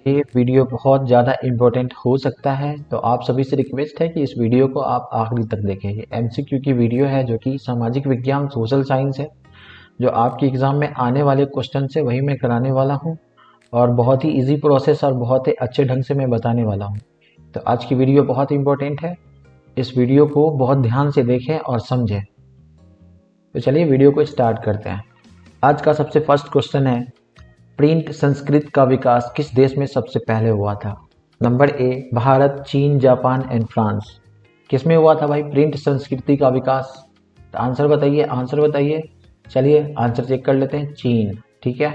ये वीडियो बहुत ज़्यादा इम्पोर्टेंट हो सकता है, तो आप सभी से रिक्वेस्ट है कि इस वीडियो को आप आखिरी तक देखें। ये एमसीक्यू की वीडियो है जो कि सामाजिक विज्ञान सोशल साइंस है, जो आपके एग्ज़ाम में आने वाले क्वेश्चन से वही मैं कराने वाला हूँ और बहुत ही इजी प्रोसेस और बहुत ही अच्छे ढंग से मैं बताने वाला हूँ। तो आज की वीडियो बहुत इंपॉर्टेंट है, इस वीडियो को बहुत ध्यान से देखें और समझें। तो चलिए वीडियो को स्टार्ट करते हैं। आज का सबसे फर्स्ट क्वेश्चन है, प्रिंट संस्कृत का विकास किस देश में सबसे पहले हुआ था? नंबर ए, भारत, चीन, जापान एंड फ्रांस। किस में हुआ था भाई प्रिंट संस्कृति का विकास? तो आंसर बताइए, आंसर बताइए। चलिए आंसर चेक कर लेते हैं। चीन। ठीक है,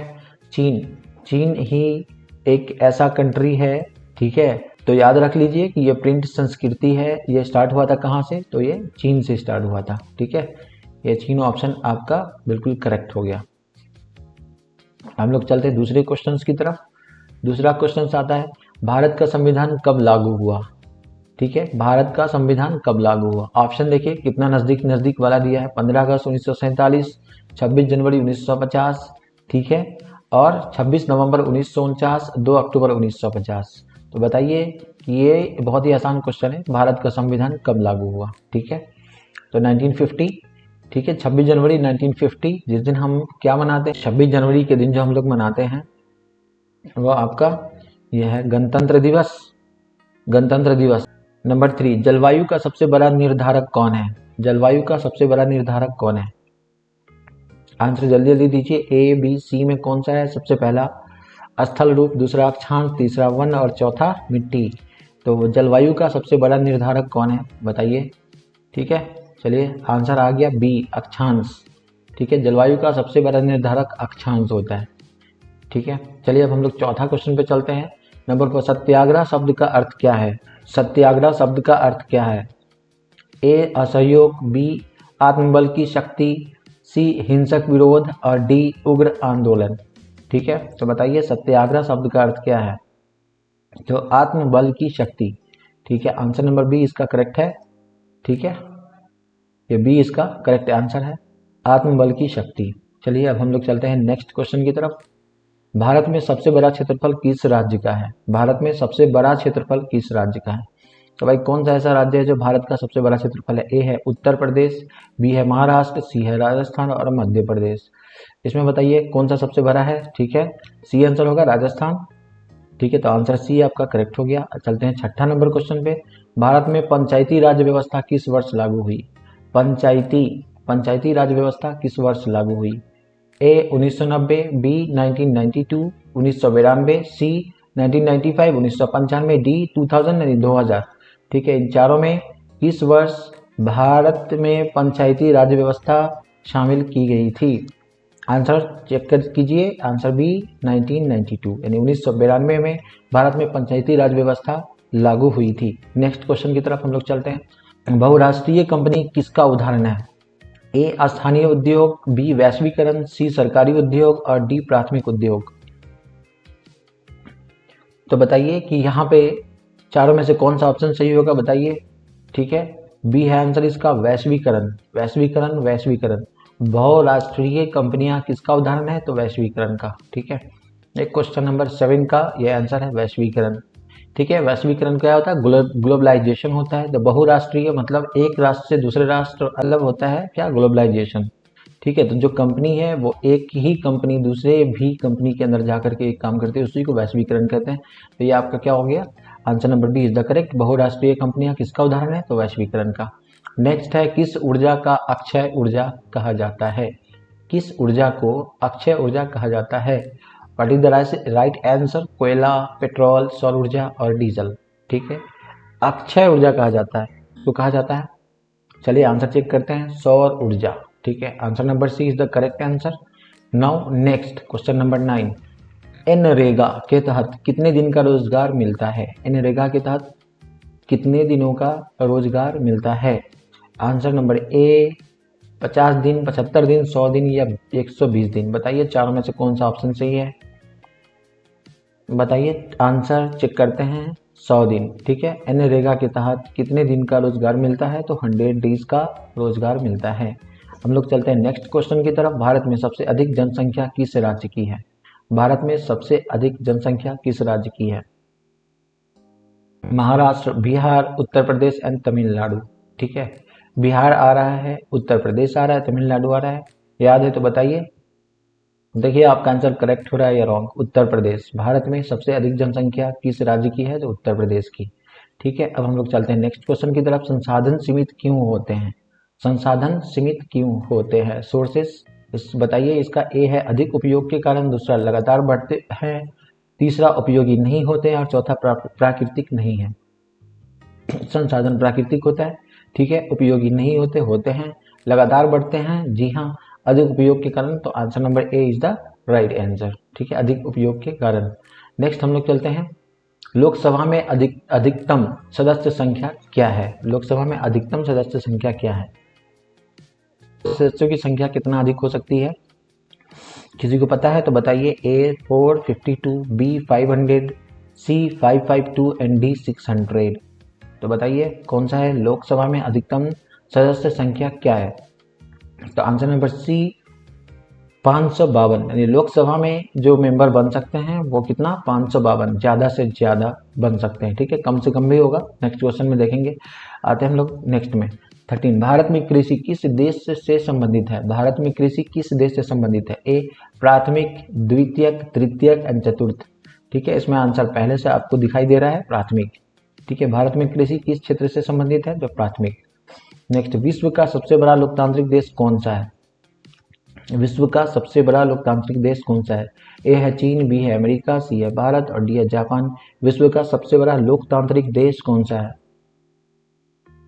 चीन। चीन ही एक ऐसा कंट्री है, ठीक है, तो याद रख लीजिए कि ये प्रिंट संस्कृति है, ये स्टार्ट हुआ था कहाँ से? तो ये चीन से स्टार्ट हुआ था। ठीक है, ये चीन ऑप्शन आपका बिल्कुल करेक्ट हो गया। हम लोग चलते हैं दूसरे क्वेश्चन की तरफ। दूसरा क्वेश्चन आता है, भारत का संविधान कब लागू हुआ? ठीक है, भारत का संविधान कब लागू हुआ? ऑप्शन देखिए कितना नजदीक नजदीक वाला दिया है। 15 अगस्त 1947, 26 जनवरी 1950, ठीक है, और 26 नवंबर 1949, 2 अक्टूबर 1950। तो बताइए कि ये बहुत ही आसान क्वेश्चन है, भारत का संविधान कब लागू हुआ? ठीक है, तो 1950, ठीक है, 26 जनवरी 1950, जिस दिन हम क्या मनाते हैं, 26 जनवरी के दिन जो हम लोग मनाते हैं वो आपका यह है गणतंत्र दिवस। गणतंत्र दिवस। नंबर 3, जलवायु का सबसे बड़ा निर्धारक कौन है? जलवायु का सबसे बड़ा निर्धारक कौन है? आंसर जल्दी जल्दी दीजिए। ए बी सी में कौन सा है? सबसे पहला स्थल रूप, दूसरा अक्षांश, तीसरा वन और चौथा मिट्टी। तो जलवायु का सबसे बड़ा निर्धारक कौन है बताइए। ठीक है, चलिए आंसर आ गया बी, अक्षांश। ठीक है, जलवायु का सबसे बड़ा निर्धारक अक्षांश होता है। ठीक है, चलिए अब हम लोग चौथा क्वेश्चन पे चलते हैं। नंबर 4, सत्याग्रह शब्द का अर्थ क्या है? सत्याग्रह शब्द का अर्थ क्या है? ए, असहयोग, बी, आत्मबल की शक्ति, सी, हिंसक विरोध और डी, उग्र आंदोलन। ठीक है, तो बताइए सत्याग्रह शब्द का अर्थ क्या है? तो आत्मबल की शक्ति। ठीक है, आंसर नंबर बी इसका करेक्ट है। ठीक है, ये बी इसका करेक्ट आंसर है, आत्मबल की शक्ति। चलिए अब हम लोग चलते हैं नेक्स्ट क्वेश्चन की तरफ। भारत में सबसे बड़ा क्षेत्रफल किस राज्य का है? भारत में सबसे बड़ा क्षेत्रफल किस राज्य का है? तो भाई कौन सा ऐसा राज्य है जो भारत का सबसे बड़ा क्षेत्रफल है? ए है उत्तर प्रदेश, बी है महाराष्ट्र, सी है राजस्थान और मध्य प्रदेश। इसमें बताइए कौन सा सबसे बड़ा है? ठीक है, सी आंसर होगा, राजस्थान। ठीक है, तो आंसर सी आपका करेक्ट हो गया। चलते हैं छठा नंबर क्वेश्चन पे। भारत में पंचायती राज व्यवस्था किस वर्ष लागू हुई? पंचायती राज व्यवस्था किस वर्ष लागू हुई? ए 1990, बी 1992, 1992, सी 1995, 1995, डी 2000 यानी 2000। ठीक है, इन चारों में किस वर्ष भारत में पंचायती राज व्यवस्था शामिल की गई थी? आंसर चेक कर कीजिए, आंसर बी 1992 यानी 1992 में भारत में पंचायती राज व्यवस्था लागू हुई थी। नेक्स्ट क्वेश्चन की तरफ हम लोग चलते हैं। बहुराष्ट्रीय कंपनी किसका उदाहरण है? ए, स्थानीय उद्योग, बी, वैश्वीकरण, सी, सरकारी उद्योग और डी, प्राथमिक उद्योग। तो बताइए कि यहाँ पे चारों में से कौन सा ऑप्शन सही होगा बताइए। ठीक है, बी है आंसर इसका, वैश्वीकरण। वैश्वीकरण, वैश्वीकरण। बहुराष्ट्रीय कंपनियां किसका उदाहरण है? तो वैश्वीकरण का। ठीक है, एक क्वेश्चन नंबर 7 का यह आंसर है, वैश्वीकरण। ठीक है, वैश्वीकरण क्या होता है? ग्लोबलाइजेशन होता है। तो बहुराष्ट्रीय मतलब एक राष्ट्र से दूसरे राष्ट्र अलग होता है क्या? ग्लोबलाइजेशन। ठीक है, तो जो कंपनी है वो एक ही कंपनी दूसरे भी कंपनी के अंदर जाकर के एक काम करती है, उसी को वैश्वीकरण कहते हैं। तो ये आपका क्या हो गया? Answer number B is the correct. बहुराष्ट्रीय कंपनियां किसका उदाहरण है? तो वैश्वीकरण का। नेक्स्ट है, किस ऊर्जा का अक्षय ऊर्जा कहा जाता है? किस ऊर्जा को अक्षय ऊर्जा कहा जाता है? What is the right answer? कोयला, पेट्रोल, सौर ऊर्जा और डीजल। ठीक है, अक्षय ऊर्जा कहा जाता है, तो कहा जाता है, चलिए आंसर चेक करते हैं, सौर ऊर्जा। ठीक है, answer number C is the correct answer. Now next question number 9, NREGA के तहत कितने दिन का रोजगार मिलता है? एनरेगा के तहत कितने दिनों का रोजगार मिलता है? आंसर नंबर ए 50 दिन, 75 दिन, 100 दिन या 120 दिन। बताइए चारों में से कौन सा ऑप्शन सही है? बताइए, आंसर चेक करते हैं। 100 दिन। ठीक है, एनरेगा के तहत कितने दिन का रोजगार मिलता है? तो 100 डेज का रोजगार मिलता है। हम लोग चलते हैं नेक्स्ट क्वेश्चन की तरफ। भारत में सबसे अधिक जनसंख्या किस राज्य की है? भारत में सबसे अधिक जनसंख्या किस राज्य की है? महाराष्ट्र, बिहार, उत्तर प्रदेश एंड तमिलनाडु। ठीक है, बिहार आ रहा है, उत्तर प्रदेश आ रहा है, तमिलनाडु आ रहा है। याद है तो बताइए। देखिए आपका आंसर करेक्ट हो रहा है या रॉन्ग? उत्तर प्रदेश। भारत में सबसे अधिक जनसंख्या किस राज्य की है? तो उत्तर प्रदेश की। ठीक है, अब हम लोग चलते हैं नेक्स्ट क्वेश्चन की तरफ। संसाधन सीमित क्यों होते हैं? संसाधन सीमित क्यों होते हैं? सोर्सेस बताइए। इसका ए है अधिक उपयोग के कारण, दूसरा लगातार बढ़ते हैं, तीसरा उपयोगी नहीं होते और चौथा प्राकृतिक नहीं है। संसाधन प्राकृतिक होता है, ठीक है, उपयोगी नहीं होते, होते हैं, लगातार बढ़ते हैं, जी हाँ, अधिक उपयोग के कारण। तो answer number A is the right answer. ठीक है, अधिक उपयोग के कारण। नेक्स्ट हम लोग चलते हैं, लोकसभा में अधिकतम सदस्य संख्या क्या है? लोकसभा में अधिकतम सदस्य संख्या क्या है? सदस्यों की संख्या कितना अधिक हो सकती है? किसी को पता है तो बताइए। ए 452, बी 500, सी 552 एंड डी 600। तो बताइए कौन सा है? लोकसभा में अधिकतम सदस्य संख्या क्या है? तो आंसर नंबर सी 552। यानी लोकसभा में जो मेंबर बन सकते हैं वो कितना? 552, ज़्यादा से ज़्यादा बन सकते हैं। ठीक है, कम से कम भी होगा, नेक्स्ट क्वेश्चन में देखेंगे। आते हैं हम लोग नेक्स्ट में 13। भारत में कृषि किस देश से संबंधित है? भारत में कृषि किस देश से संबंधित है? ए प्राथमिक, द्वितीयक, तृतीयक एंड चतुर्थ। ठीक है, इसमें आंसर पहले से आपको दिखाई दे रहा है, प्राथमिक। ठीक है, भारत में कृषि किस क्षेत्र से संबंधित है? जो प्राथमिक। नेक्स्ट, विश्व का सबसे बड़ा लोकतांत्रिक देश कौन सा है? विश्व का सबसे बड़ा लोकतांत्रिक देश कौन सा है? ए है चीन, बी है अमेरिका, सी है भारत और डी है जापान। विश्व का सबसे बड़ा लोकतांत्रिक देश कौन सा है?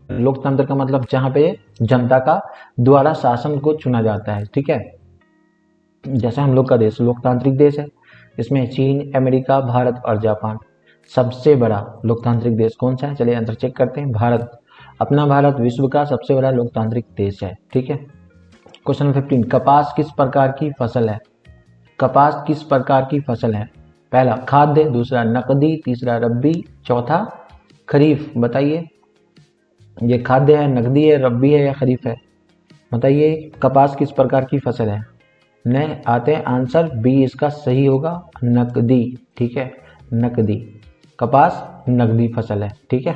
लोकतंत्र का मतलब जहां पे जनता का द्वारा शासन को चुना जाता है। ठीक है, जैसे हम लोग का देश लोकतांत्रिक देश है, इसमें चीन, अमेरिका, भारत और जापान। सबसे बड़ा लोकतांत्रिक देश कौन सा है? चलिए आंसर चेक करते हैं। भारत। अपना भारत विश्व का सबसे बड़ा लोकतांत्रिक देश है। ठीक है, क्वेश्चन 15। कपास किस प्रकार की फसल है? कपास किस प्रकार की फसल है? पहला खाद्य, दूसरा नकदी, तीसरा रब्बी, चौथा खरीफ। बताइए ये खाद्य है, नकदी है, रब्बी है या खरीफ है? बताइए कपास किस प्रकार की फसल है? ने आते हैं आंसर बी इसका सही होगा, नकदी। ठीक है, नकदी। कपास नकदी फसल है। ठीक है,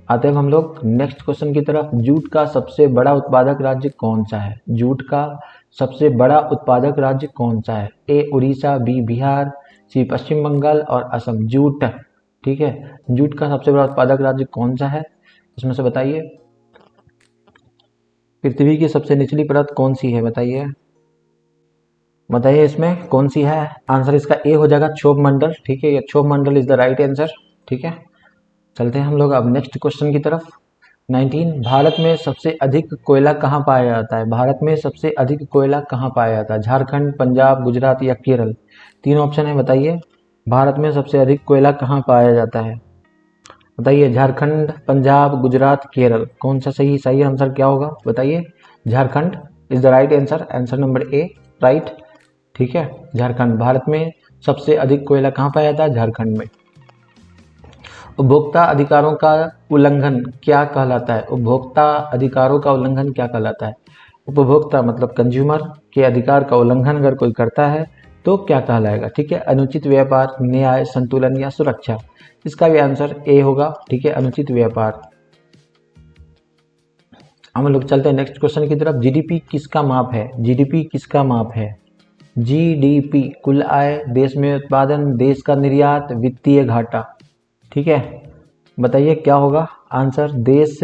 आते हैं हम लोग नेक्स्ट क्वेश्चन की तरफ। जूट का सबसे बड़ा उत्पादक राज्य कौन सा है? जूट का सबसे बड़ा उत्पादक राज्य कौन सा है? ए उड़ीसा, बी बिहार, सी पश्चिम बंगाल और असम। जूट। ठीक है, जूट का सबसे बड़ा उत्पादक राज्य कौन सा है? इसमें से बताइए। पृथ्वी की सबसे निचली परत कौन सी है? बताइए बताइए इसमें कौन सी है? आंसर इसका ए हो जाएगा, क्षोभ मंडल। ठीक है, ये क्षोभ मंडल इज द राइट आंसर। ठीक है, चलते हैं हम लोग अब नेक्स्ट क्वेश्चन की तरफ। 19। भारत में सबसे अधिक कोयला कहाँ पाया जाता है? भारत में सबसे अधिक कोयला कहाँ पाया जाता है? झारखंड, पंजाब, गुजरात या केरल? तीन ऑप्शन है, बताइए भारत में सबसे अधिक कोयला कहाँ पाया जाता है? बताइए झारखंड, पंजाब, गुजरात, केरल। कौन सा सही आंसर क्या होगा? बताइए। Jharkhand is the right answer. Answer number A right. ठीक है, झारखंड। भारत में सबसे अधिक कोयला कहाँ पाया जाता है? झारखंड में। उपभोक्ता अधिकारों का उल्लंघन क्या कहलाता है? उपभोक्ता अधिकारों का उल्लंघन क्या कहलाता है? उपभोक्ता मतलब कंज्यूमर के अधिकार का उल्लंघन अगर कोई करता है तो क्या कहलाएगा? ठीक है, अनुचित व्यापार, न्याय, संतुलन या सुरक्षा। इसका भी आंसर ए होगा। ठीक है, अनुचित व्यापार। हम लोग चलते हैं नेक्स्ट क्वेश्चन की तरफ। जीडीपी किसका माप है? जीडीपी किसका माप है? जीडीपी कुल आय, देश में उत्पादन, देश का निर्यात, वित्तीय घाटा। ठीक है, बताइए क्या होगा आंसर? देश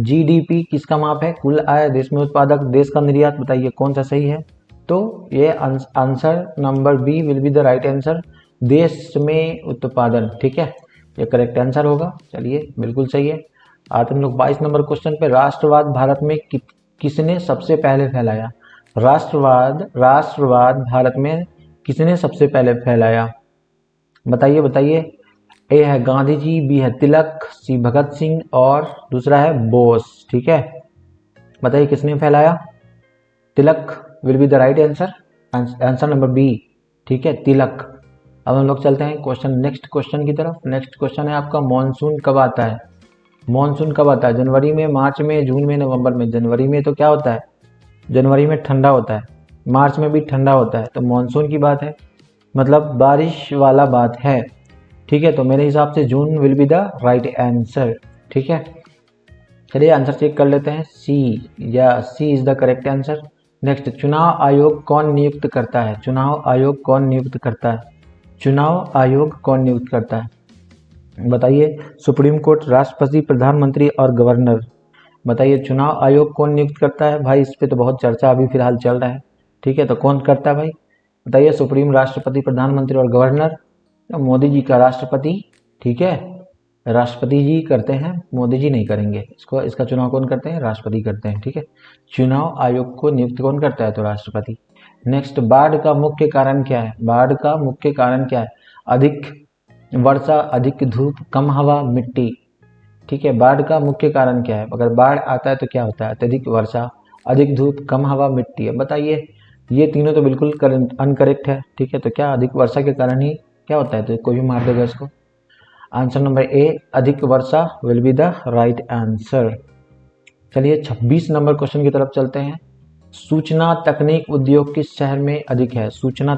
जीडीपी किसका माप है? कुल आय, देश में उत्पादक, देश का निर्यात। बताइए कौन सा सही है? तो ये answer number B will be the right answer, देश में उत्पादन। ठीक है, ये करेक्ट आंसर होगा। चलिए बिल्कुल सही है। आते हम लोग 22 नंबर क्वेश्चन पे। राष्ट्रवाद भारत में किसने सबसे पहले फैलाया? राष्ट्रवाद भारत में किसने सबसे पहले फैलाया? बताइए बताइए। ए है गांधी जी, बी है तिलक, सी भगत सिंह और दूसरा है बोस। ठीक है, बताइए किसने फैलाया? Tilak will be the right answer. Answer number B. ठीक है, तिलक। अब हम लोग चलते हैं नेक्स्ट क्वेश्चन की तरफ। नेक्स्ट क्वेश्चन है आपका, मॉनसून कब आता है? मॉनसून कब आता है? जनवरी में, मार्च में, जून में, नवंबर में? जनवरी में तो क्या होता है? जनवरी में ठंडा होता है, मार्च में भी ठंडा होता है, तो मानसून की बात है, मतलब बारिश वाला बात है। ठीक है, तो मेरे हिसाब से June will be the right answer. ठीक है, चलिए आंसर चेक कर लेते हैं। सी, या C is the correct answer. Next, चुनाव आयोग कौन नियुक्त करता है? चुनाव आयोग कौन नियुक्त करता है? चुनाव आयोग कौन नियुक्त करता है? बताइए। सुप्रीम कोर्ट, राष्ट्रपति, प्रधानमंत्री और गवर्नर। बताइए, चुनाव आयोग कौन नियुक्त करता है? भाई इस पे तो बहुत चर्चा अभी फिलहाल चल रहा है। ठीक है, तो कौन करता है भाई? बताइए। सुप्रीम, राष्ट्रपति, प्रधानमंत्री और गवर्नर। तो मोदी जी का राष्ट्रपति। ठीक है, राष्ट्रपति जी करते हैं, मोदी जी नहीं करेंगे इसको। इसका चुनाव कौन करते हैं? राष्ट्रपति करते हैं। ठीक है, चुनाव आयोग को नियुक्त कौन करता है? तो राष्ट्रपति। नेक्स्ट, बाढ़ का मुख्य कारण क्या है? बाढ़ का मुख्य कारण क्या है? अधिक वर्षा, अधिक धूप, कम हवा, मिट्टी। ठीक है, बाढ़ का मुख्य कारण क्या है? अगर बाढ़ आता है तो क्या होता है? अत्यधिक वर्षा, अधिक धूप, कम हवा, मिट्टी। अब बताइए, ये तीनों तो बिल्कुल अनकरेक्ट है। ठीक है, तो क्या अधिक वर्षा के कारण ही क्या होता है? तो कोई भी मार देगा इसको। आंसर नंबर ए, अधिक वर्षा will be the right answer. चलिए 26 नंबर क्वेश्चन की तरफ चलते हैं। सूचना तकनीक उद्योग किस शहर में अधिक है? सूचना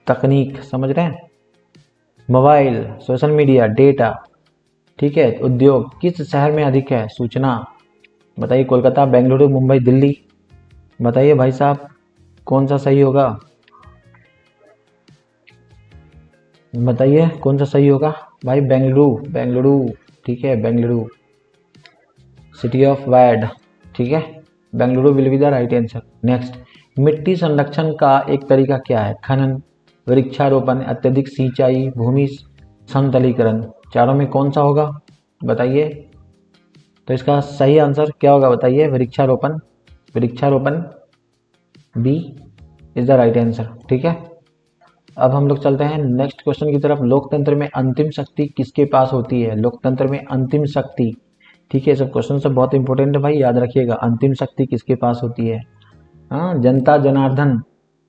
तकनीक, समझ रहे हैं? Mobile, social media, data. ठीक है, उद्योग किस शहर में अधिक है? सूचना। बताइए, कोलकाता, बेंगलुरु, मुंबई, दिल्ली। बताइए भाई साहब, कौन सा सही होगा? बताइए कौन सा सही होगा? भाई बेंगलुरु, बेंगलुरु। ठीक है, बेंगलुरु, सिटी ऑफ वैड। ठीक है, Bengaluru will be the right answer. Next, मिट्टी संरक्षण का एक तरीका क्या है? खनन, वृक्षारोपण, अत्यधिक सिंचाई, भूमि समतलीकरण। चारों में कौन सा होगा? बताइए। तो इसका सही आंसर क्या होगा? बताइए। वृक्षारोपण, वृक्षारोपण B is the right answer. ठीक है, अब हम लोग चलते हैं नेक्स्ट क्वेश्चन की तरफ। लोकतंत्र में अंतिम शक्ति किसके पास होती है? लोकतंत्र में अंतिम शक्ति। ठीक है, सब क्वेश्चन सब बहुत इंपॉर्टेंट है भाई, याद रखिएगा। अंतिम शक्ति किसके पास होती है? हाँ, जनता जनार्दन।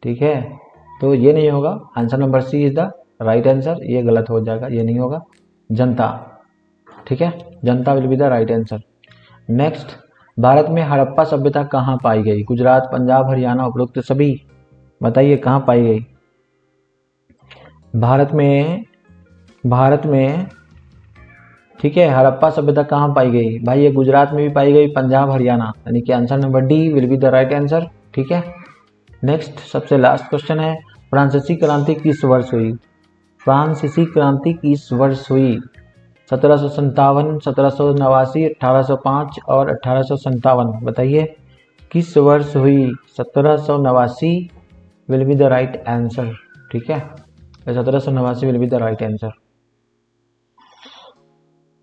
ठीक है, तो ये नहीं होगा। Answer number C is the right answer. ये गलत हो जाएगा, ये नहीं होगा। जनता। ठीक है, जनता will be the right answer. Next, Bharat में हड़प्पा सभ्यता कहाँ पाई गई? गुजरात, पंजाब, हरियाणा, उपरोक्त सभी। बताइए कहाँ पाई गई? भारत में ठीक है, हड़प्पा सभ्यता कहाँ पाई गई? भाई ये गुजरात में भी पाई गई, पंजाब, हरियाणा, यानी कि answer number D will be the right answer. ठीक है, नेक्स्ट सबसे लास्ट क्वेश्चन है। फ्रांसीसी क्रांति किस वर्ष हुई? फ्रांसीसी क्रांति किस वर्ष हुई? 1757, 1789, 1805 और 1857। बताइए किस वर्ष हुई? 1789 will be the right answer. ठीक है, 1789 will be the right answer.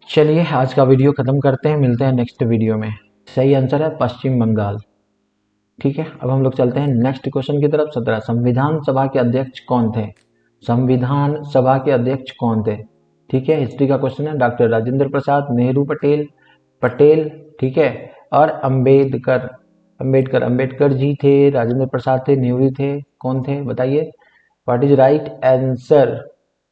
चलिए आज का वीडियो खत्म करते हैं, मिलते हैं नेक्स्ट वीडियो में। सही आंसर है पश्चिम बंगाल। ठीक है, अब हम लोग चलते हैं नेक्स्ट क्वेश्चन की तरफ। 17, संविधान सभा के अध्यक्ष कौन थे? संविधान सभा के अध्यक्ष कौन थे? ठीक है, हिस्ट्री का क्वेश्चन है। डॉक्टर राजेंद्र प्रसाद, नेहरू, पटेल। ठीक है, और अंबेडकर। अंबेडकर जी थे, राजेंद्र प्रसाद थे, नेहरू थे, कौन थे? बताइए। What is right answer?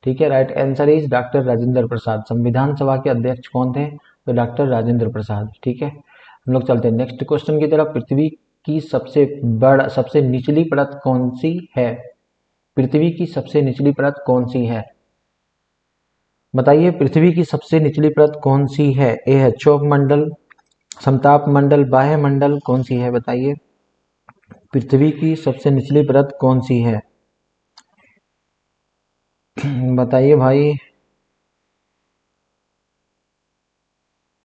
ठीक है, right answer is doctor Rajendra Prasad. संविधान सभा के अध्यक्ष कौन थे? तो डॉक्टर राजेंद्र प्रसाद। ठीक है, हम लोग चलते हैं नेक्स्ट क्वेश्चन की तरफ। पृथ्वी की सबसे निचली परत कौन सी है? पृथ्वी की सबसे निचली परत कौन सी है? बताइए, पृथ्वी की सबसे निचली परत कौन सी है? ए है क्षोभ मंडल, समताप मंडल, बाह्य मंडल, कौन सी है? बताइए, पृथ्वी की सबसे निचली परत कौन सी है? बताइए भाई।